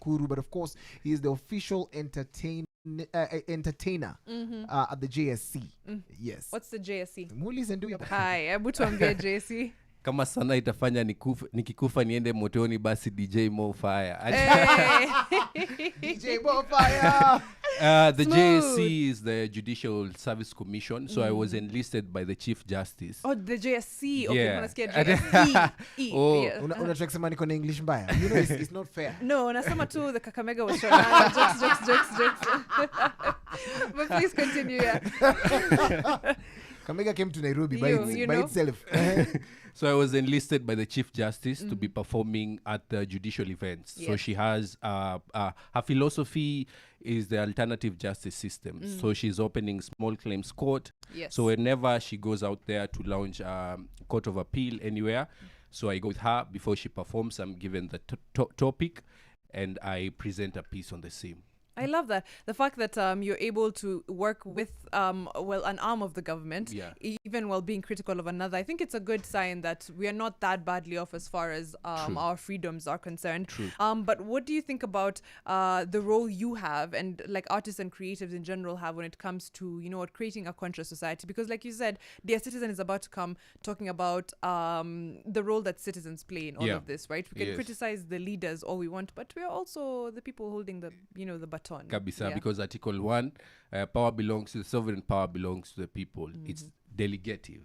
Nakuru, but of course, he is the official entertainer at the JSC. Yes. What's the JSC? Muulize ndio. Hi, hebu tuambie JSC. Kama sana itafanya nikikufa niende motoni basi DJ Mo Fire. DJ Mo Fire. The JSC is the Judicial Service Commission, so I was enlisted by the Chief Justice. Oh, the JSC. Okay, Yeah. unasikia JSC. Oh. Yeah. Unataka kusema niko na English mbaya. You know it's not fair. No, nasema tu the Kakamega was trying. Jokes. But please continue, yeah. Kamega came to Nairobi by itself. So I was enlisted by the Chief Justice to be performing at the judicial events. Yes. So she has her philosophy is the alternative justice system. So she's opening small claims court. Yes. So whenever she goes out there to launch court of appeal anywhere, so I go with her before she performs. I'm given the topic, and I present a piece on the same. I love that. The fact that you're able to work with, an arm of the government, even while being critical of another. I think it's a good sign that we are not that badly off as far as our freedoms are concerned. True. But what do you think about the role you have and like artists and creatives in general have when it comes to, creating a conscious society? Because like you said, Dear Citizen is about to come talking about the role that citizens play in all of this, right? We can criticize the leaders all we want, but we are also the people holding the baton. Kabisa, because Article 1, power belongs to the sovereign, power belongs to the people. It's delegative.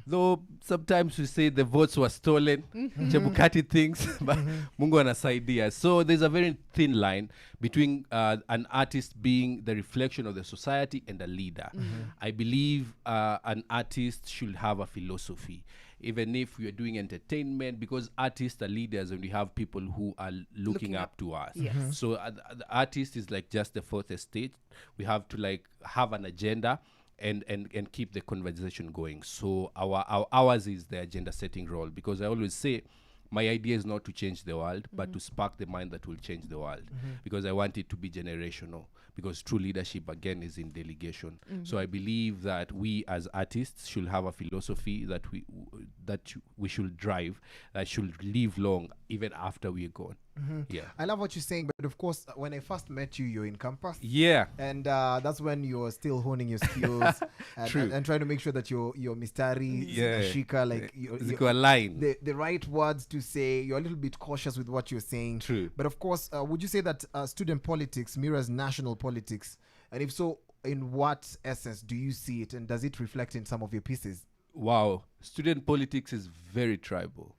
Though sometimes we say the votes were stolen, Chebukati things, but Mungu anasaidia. So there's a very thin line between an artist being the reflection of the society and a leader. I believe an artist should have a philosophy. Even if we are doing entertainment, because artists are leaders and we have people who are looking up to us. Yes. So the artist is like just the fourth estate. We have to like have an agenda and keep the conversation going. So ours is the agenda setting role, because I always say my idea is not to change the world, but to spark the mind that will change the world, because I want it to be generational, because true leadership again is in delegation. So I believe that we as artists should have a philosophy that we should drive, that should live long even after we're gone. Yeah, I love what you're saying, but of course, when I first met you, you're in campus. Yeah, and that's when you're still honing your skills and trying to make sure that your mistari, shika, like you're line. The right words to say. You're a little bit cautious with what you're saying. True. But of course, would you say that student politics mirrors national politics? And if so, in what essence do you see it, and does it reflect in some of your pieces? Wow, student politics is very tribal.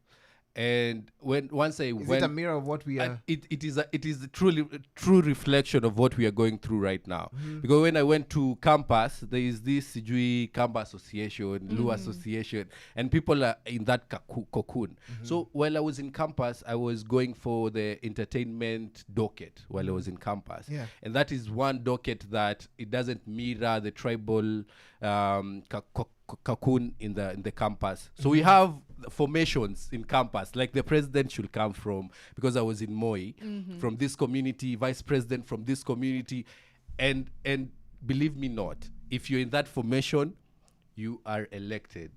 And once I went, is it a mirror of what we are? It is a true reflection of what we are going through right now. Because when I went to campus, there is this Sijui Kamba Association, Lu Association, and people are in that cocoon. So while I was in campus, I was going for the entertainment docket while I was in campus, and that is one docket that it doesn't mirror the tribal cocoon in the campus. So we have formations in campus, like the president should come from, because I was in Moi, from this community, vice president from this community, and believe me not, if you're in that formation, you are elected.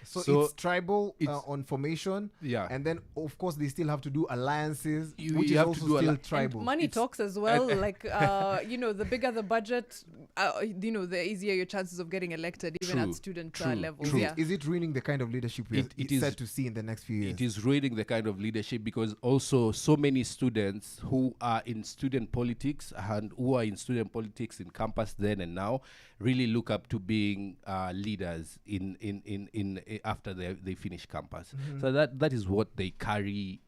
So it's tribal on formation, and then of course they still have to do alliances, which is also still tribal. And money talks as well. Like the bigger the budget, the easier your chances of getting elected, even at student levels. True. Is it ruining the kind of leadership we are set to see in the next few years? It is ruining the kind of leadership, because also so many students who are in student politics and who are in student politics in campus then and now really look up to being leaders in after they finish campus. So that is what they carry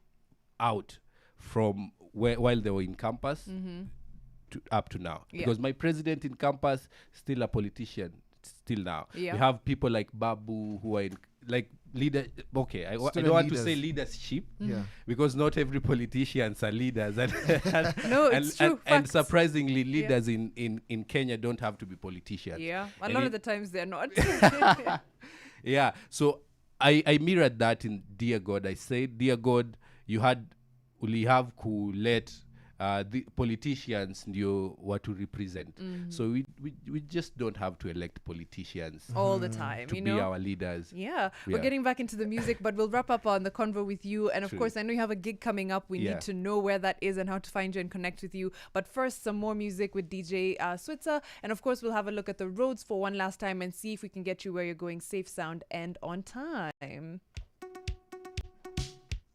out from while they were in campus up to now. Because my president in campus still a politician still now. We have people like Babu who are in like leader. Okay, I don't want to say leadership, because not every politicians are leaders, and no, it's true. And surprisingly, leaders in Kenya don't have to be politicians. A lot of the times they're not. So I mirrored that in Dear God. I said, Dear God, you have to let the politicians knew what to represent. So we just don't have to elect politicians all the time, to you be know. our leaders. Yeah, we're getting back into the music, but we'll wrap up on the convo with you. And of True. course, I know you have a gig coming up. We need to know where that is and how to find you and connect with you. But first, some more music with DJ Switzer. And of course, we'll have a look at the roads for one last time and see if we can get you where you're going safe, sound, and on time.